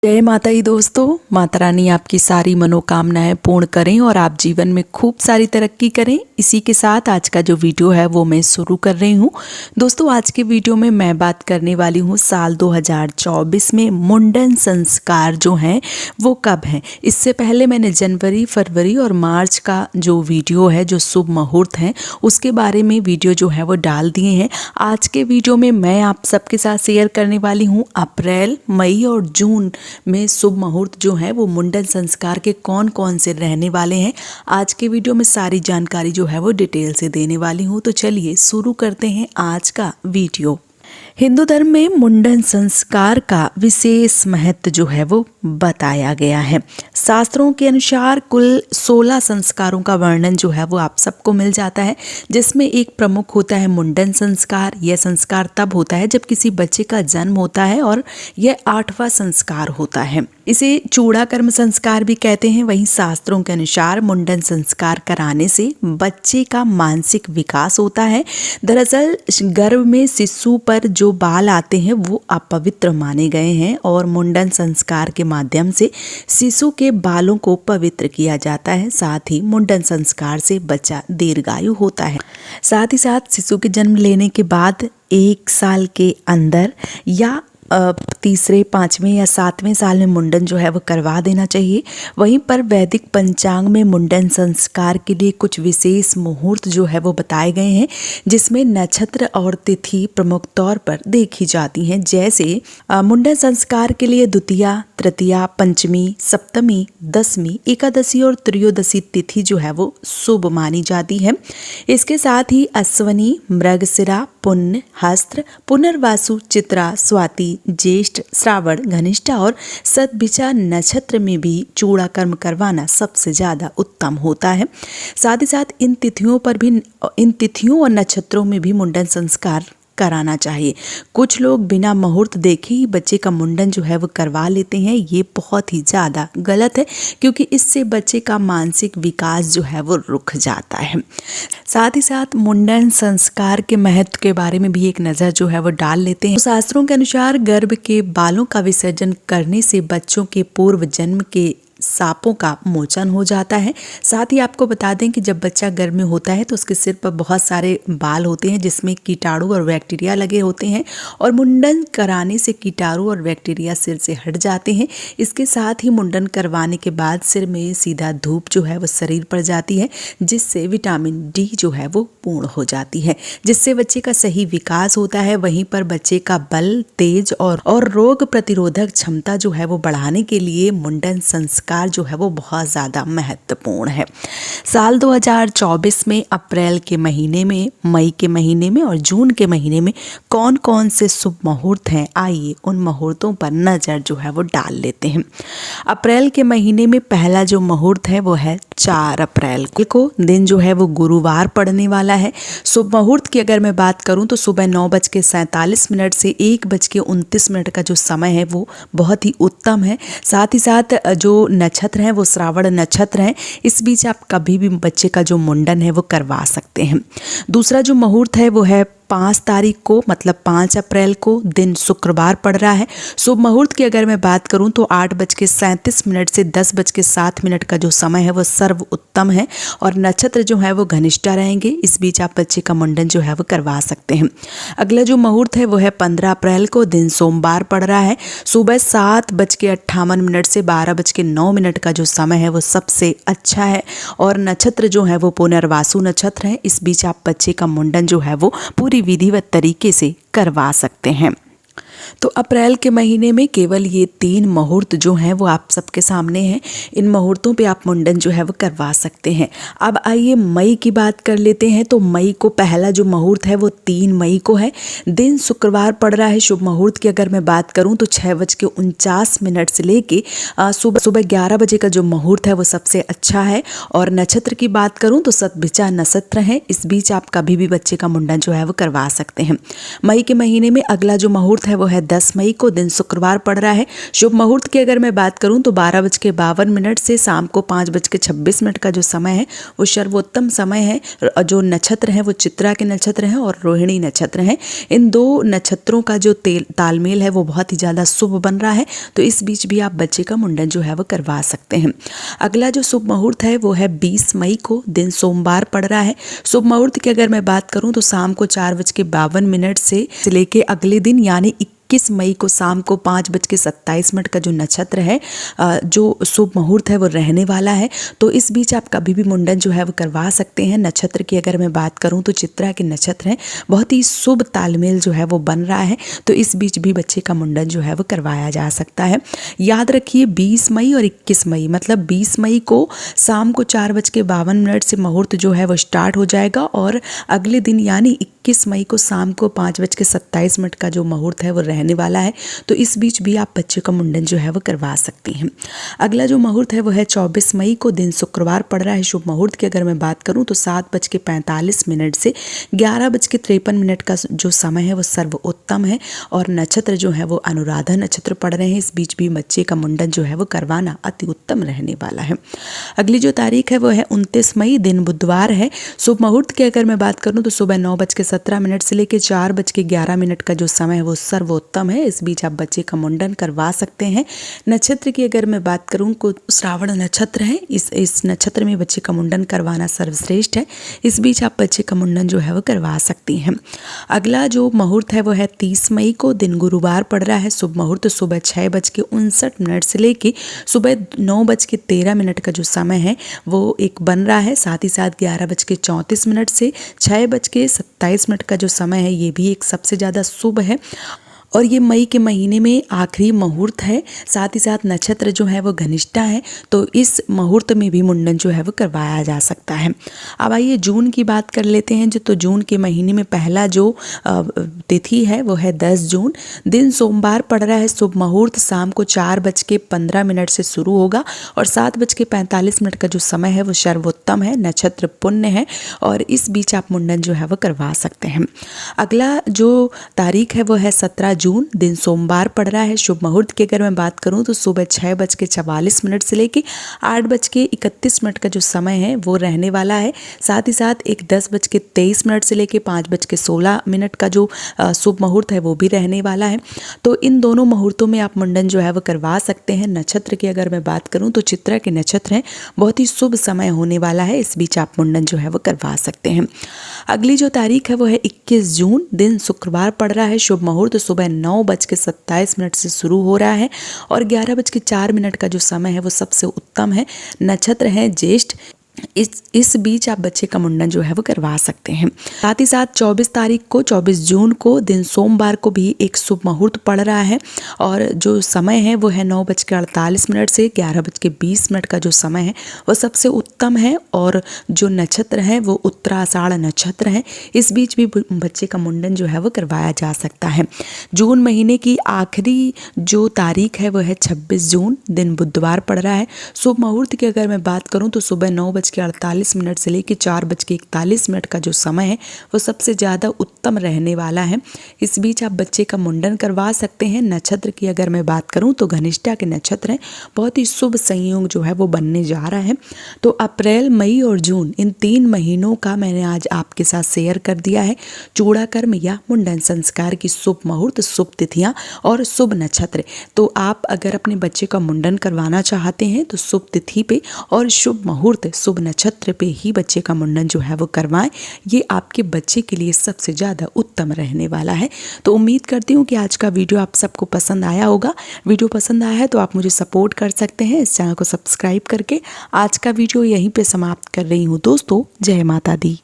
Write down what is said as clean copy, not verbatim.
जय माता दी दोस्तों। माता रानी आपकी सारी मनोकामनाएं पूर्ण करें और आप जीवन में खूब सारी तरक्की करें। इसी के साथ आज का जो वीडियो है वो मैं शुरू कर रही हूँ। दोस्तों आज के वीडियो में मैं बात करने वाली हूँ साल 2024 में मुंडन संस्कार जो हैं वो कब हैं। इससे पहले मैंने जनवरी, फरवरी और मार्च का जो वीडियो है, जो शुभ मुहूर्त हैं, उसके बारे में वीडियो जो है वो डाल दिए हैं। आज के वीडियो में मैं आप सबके साथ शेयर करने वाली हूँ अप्रैल, मई और जून में शुभ मुहूर्त जो है वो मुंडन संस्कार के कौन कौन से रहने वाले हैं। आज के वीडियो में सारी जानकारी जो है वो डिटेल से देने वाली हूँ। तो चलिए शुरू करते हैं आज का वीडियो। हिंदू धर्म में मुंडन संस्कार का विशेष महत्व जो है वो बताया गया है। शास्त्रों के अनुसार कुल 16 संस्कारों का वर्णन जो है वो आप सबको मिल जाता है, जिसमें एक प्रमुख होता है मुंडन संस्कार। यह संस्कार तब होता है जब किसी बच्चे का जन्म होता है और यह 8वां संस्कार होता है। इसे चूड़ा कर्म संस्कार भी कहते हैं। वहीं शास्त्रों के अनुसार मुंडन संस्कार कराने से बच्चे का मानसिक विकास होता है। दरअसल गर्भ में शिशु पर जो बाल आते हैं वो अपवित्र माने गए हैं और मुंडन संस्कार के माध्यम से शिशु के बालों को पवित्र किया जाता है। साथ ही मुंडन संस्कार से बच्चा दीर्घायु होता है। साथ ही साथ शिशु के जन्म लेने के बाद 1 साल के अंदर या तीसरे, 5वें या 7वें साल में मुंडन जो है वो करवा देना चाहिए। वहीं पर वैदिक पंचांग में मुंडन संस्कार के लिए कुछ विशेष मुहूर्त जो है वो बताए गए हैं, जिसमें नक्षत्र और तिथि प्रमुख तौर पर देखी जाती हैं। जैसे मुंडन संस्कार के लिए द्वितीया, तृतीया, पंचमी, सप्तमी, दसवीं, एकादशी और त्रयोदशी तिथि जो है वो शुभ मानी जाती है। इसके साथ ही अश्वनी, मृगशिरा, पुण्य, हस्त्र, पुनर्वासु, चित्रा, स्वाति, ज्येष्ठ, श्रावण, घनिष्ठा और सतभिजा नक्षत्र में भी चूड़ा कर्म करवाना सबसे ज़्यादा उत्तम होता है। साथ ही साथ इन तिथियों और नक्षत्रों में भी मुंडन संस्कार कराना चाहिए। कुछ लोग बिना मुहूर्त देखे ही बच्चे का मुंडन जो है वो करवा लेते हैं। ये बहुत ही ज़्यादा गलत है, क्योंकि इससे बच्चे का मानसिक विकास जो है वो रुक जाता है। साथ ही साथ मुंडन संस्कार के महत्व के बारे में भी एक नज़र जो है वो डाल लेते हैं। तो शास्त्रों के अनुसार गर्भ के बालों का विसर्जन करने से बच्चों के पूर्व जन्म के सांपों का मोचन हो जाता है। साथ ही आपको बता दें कि जब बच्चा गर्भ में होता है तो उसके सिर पर बहुत सारे बाल होते हैं, जिसमें कीटाणु और बैक्टीरिया लगे होते हैं और मुंडन कराने से कीटाणु और बैक्टीरिया सिर से हट जाते हैं। इसके साथ ही मुंडन करवाने के बाद सिर में सीधा धूप जो है वो शरीर पर जाती है, जिससे विटामिन डी जो है वो पूर्ण हो जाती है, जिससे बच्चे का सही विकास होता है। वहीं पर बच्चे का बल, तेज और रोग प्रतिरोधक क्षमता जो है वो बढ़ाने के लिए मुंडन संस्कार जो है वो बहुत ज़्यादा महत्वपूर्ण है। साल 2024 में अप्रैल के महीने में, मई के महीने में और जून के महीने में कौन कौन से शुभ मुहूर्त हैं, आइए उन मुहूर्तों पर नज़र जो है वो डाल लेते हैं। अप्रैल के महीने में पहला जो मुहूर्त है वो है 4 अप्रैल को। दिन जो है वो गुरुवार पड़ने वाला है। शुभ मुहूर्त की अगर मैं बात करूं तो सुबह 9:47 से 1:29 का जो समय है वो बहुत ही उत्तम है। साथ ही साथ जो नक्षत्र हैं वो श्रावण नक्षत्र हैं। इस बीच आप कभी भी बच्चे का जो मुंडन है वो करवा सकते हैं। दूसरा जो मुहूर्त है वो है 5 तारीख को, मतलब 5 अप्रैल को। दिन शुक्रवार पड़ रहा है। शुभ मुहूर्त की अगर मैं बात करूं तो 8:37 से 10:07 का जो समय है वो सर्व उत्तम है और नक्षत्र जो है वो घनिष्ठा रहेंगे। इस बीच आप बच्चे का मुंडन जो है वो करवा सकते हैं। अगला जो मुहूर्त है वो है 15 अप्रैल को। दिन सोमवार पड़ रहा है। सुबह 7:58 से 12:09 का जो समय है वो सबसे अच्छा है और नक्षत्र जो है वो पुनर्वासु नक्षत्र है। इस बीच आप बच्चे का मुंडन जो है वो पूरी विधिवत तरीके से करवा सकते हैं। तो अप्रैल के महीने में केवल ये 3 मुहूर्त जो हैं वो आप सबके सामने हैं। इन मुहूर्तों पे आप मुंडन जो है वो करवा सकते हैं। अब आइए मई की बात कर लेते हैं। तो मई को पहला जो मुहूर्त है वो 3 मई को है। दिन शुक्रवार पड़ रहा है। शुभ मुहूर्त की अगर मैं बात करूं तो 6:49 से लेके सुबह 11 बजे का जो मुहूर्त है वो सबसे अच्छा है और नक्षत्र की बात करूं तो सतभिजा नक्षत्र है। इस बीच आप कभी भी बच्चे का मुंडन जो है वो करवा सकते हैं। मई के महीने में अगला जो मुहूर्त है वो है 10 मई को, दिन शुक्रवार पड़ रहा है। शुभ मुहूर्त की अगर मैं बात करूं तो 12:52 से शाम को 5:26 का जो समय है वो सर्वोत्तम समय है। जो नक्षत्र हैं वो चित्रा के नक्षत्र हैं और रोहिणी नक्षत्र हैं। इन दो नक्षत्रों का जो तालमेल है वो बहुत ही ज़्यादा शुभ बन रहा है, तो इस बीच भी आप बच्चे का मुंडन जो है वो करवा सकते हैं। अगला जो शुभ मुहूर्त है वो है 20 मई को, दिन सोमवार पड़ रहा है। शुभ मुहूर्त की अगर मैं बात करूं तो शाम को 4:52 से लेके अगले दिन यानी 21 मई को शाम को 5:27 का जो नक्षत्र है, जो शुभ मुहूर्त है वो रहने वाला है। तो इस बीच आप कभी भी मुंडन जो है वो करवा सकते हैं। नक्षत्र की अगर मैं बात करूं तो चित्रा के नक्षत्र हैं, बहुत ही शुभ तालमेल जो है वो बन रहा है, तो इस बीच भी बच्चे का मुंडन जो है वो करवाया जा सकता है। याद रखिए 20 मई और 21 मई, मतलब 20 मई को शाम को 4:52 से मुहूर्त जो है वो स्टार्ट हो जाएगा और अगले दिन यानी 21 मई को शाम को 5:27 का जो मुहूर्त है वो रहने वाला है, तो इस बीच भी आप बच्चे का मुंडन जो है वो करवा सकती हैं। अगला जो मुहूर्त है वो है 24 मई को, दिन शुक्रवार पड़ रहा है। शुभ मुहूर्त की अगर मैं बात करूं तो 7:45 से 11:53 का जो समय है वो सर्वोत्तम है और नक्षत्र जो है वो अनुराधा नक्षत्र पड़ रहे हैं। इस बीच भी बच्चे का मुंडन जो है वो करवाना अति उत्तम रहने वाला है। अगली जो तारीख है वो है 29 मई, दिन बुधवार है। शुभ मुहूर्त की अगर मैं बात करूं तो सुबह 9:17 से लेकर 4:11 का जो समय है वो सर्वोत्तम है। इस बीच आप बच्चे का मुंडन करवा सकते हैं। नक्षत्र की अगर मैं बात करूं तो श्रावण नक्षत्र है, इस नक्षत्र में बच्चे का मुंडन करवाना सर्वश्रेष्ठ है। इस बीच आप बच्चे का मुंडन जो है वो करवा सकती हैं। अगला जो मुहूर्त है वो है 30 मई को, दिन गुरुवार पड़ रहा है। शुभ मुहूर्त सुबह 6:59 से लेके सुबह 9:13 का जो समय है वो एक बन रहा है। साथ ही साथ 11:34 से 6:27 का जो समय है ये भी एक सबसे ज़्यादा शुभ है और ये मई के महीने में आखिरी मुहूर्त है। साथ ही साथ नक्षत्र जो है वो घनिष्ठा है, तो इस मुहूर्त में भी मुंडन जो है वो करवाया जा सकता है। अब आइए जून की बात कर लेते हैं। तो जून के महीने में पहला जो तिथि है वो है 10 जून, दिन सोमवार पड़ रहा है। शुभ मुहूर्त शाम को 4:15 से शुरू होगा और 7:45 का जो समय है वो सर्वोत्तम है। नक्षत्र पुण्य है और इस बीच आप मुंडन जो है वो करवा सकते हैं। अगला जो तारीख है वो है 17 जून, दिन सोमवार पड़ रहा है। शुभ मुहूर्त की अगर मैं बात करूं तो सुबह 6:44 से लेके 8:31 का जो समय है वो रहने वाला है। साथ ही साथ एक 10:23 से लेके 5:16 का जो शुभ मुहूर्त है वो भी रहने वाला है। तो इन दोनों मुहूर्तों में आप मुंडन जो है वो करवा सकते हैं। नक्षत्र की अगर मैं बात करूं तो चित्रा के नक्षत्र हैं, बहुत ही शुभ समय होने वाला है। इस बीच आप मुंडन जो है वो करवा सकते हैं। अगली जो तारीख है वो है 21 जून, दिन शुक्रवार पड़ रहा है। शुभ मुहूर्त सुबह 9:27 से शुरू हो रहा है और 11:04 का जो समय है वो सबसे उत्तम है। नक्षत्र है ज्येष्ठ। इस बीच आप बच्चे का मुंडन जो है वो करवा सकते हैं। साथ ही साथ 24 जून को दिन सोमवार को भी एक शुभ मुहूर्त पड़ रहा है और जो समय है वो है 9:48 से 11:20 का जो समय है वो सबसे उत्तम है और जो नक्षत्र है वो उत्तराषाढ़ नक्षत्र है। इस बीच भी बच्चे का मुंडन जो है वो करवाया जा सकता है। जून महीने की आखिरी जो तारीख है वो है 26 जून, दिन बुधवार पड़ रहा है। शुभ मुहूर्त की अगर मैं बात करूँ तो सुबह 9:48 से लेकर 4:41 का जो समय है वो सबसे ज़्यादा उत्तम रहने वाला है। इस बीच आप बच्चे का मुंडन करवा सकते हैं। नक्षत्र की अगर मैं बात करूं तो घनिष्ठा के नक्षत्र हैं, बहुत ही शुभ संयोग जो है वो बनने जा रहा है। तो अप्रैल, मई और जून इन 3 महीनों का मैंने आज आपके साथ शेयर कर दिया है। चूड़ाकर्म या मुंडन संस्कार की शुभ मुहूर्त, शुभ तिथियाँ और शुभ नक्षत्र। तो आप अगर अपने बच्चे का मुंडन करवाना चाहते हैं तो शुभ तिथि पे और शुभ मुहूर्त, शुभ नक्षत्र पे ही बच्चे का मुंडन जो है वो करवाएं। ये आपके बच्चे के लिए सबसे ज़्यादा उत्तम रहने वाला है। तो उम्मीद करती हूँ कि आज का वीडियो आप सबको पसंद आया होगा। वीडियो पसंद आया है तो आप मुझे सपोर्ट कर सकते हैं इस चैनल को सब्सक्राइब करके। आज का वीडियो यहीं पे समाप्त कर रही हूँ दोस्तों। जय माता दी।